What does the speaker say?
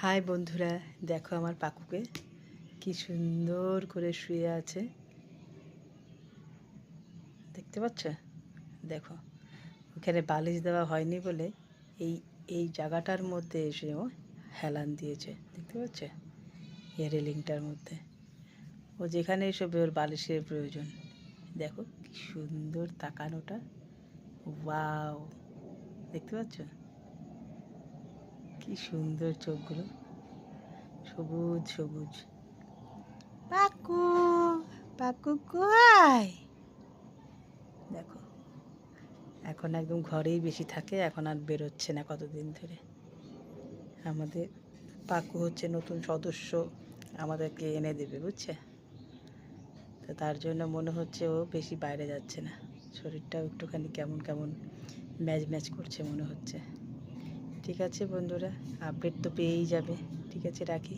High বন্ধুরা, দেখো আমার পাকুকে কি সুন্দর করে শুয়ে আছে, দেখতে পাচ্ছ? দেখো, ওখানে বালিশ দেওয়া হয়নি বলে এই এই জায়গাটার মধ্যে এসে ও হেলান দিয়েছে, দেখতে পাচ্ছ? এই রেলিংটার মধ্যে ও যেখানে এসে ওর বালিশের প্রয়োজন। দেখো কি সুন্দর তাকানোটা, ওয়াও! দেখতে পাচ্ছ কি সুন্দর চোখগুলো, সবুজ সবুজ। পাকু, পাকু কই? দেখো, এখন একদম ঘরেই বেশি থাকে, এখন আর বেরোচ্ছে না কতদিন ধরে। আমাদের পাকু হচ্ছে নতুন সদস্য, আমাদেরকে এনে দেবে, বুঝছে? তো তার জন্য মনে হচ্ছে ও বেশি বাইরে যাচ্ছে না, শরীরটাও একটুখানি কেমন কেমন ম্যাচ ম্যাচ করছে মনে হচ্ছে। ঠিক আছে বন্ধুরা, আপডেট তো পেয়েই যাবে। ঠিক আছে, রাখি।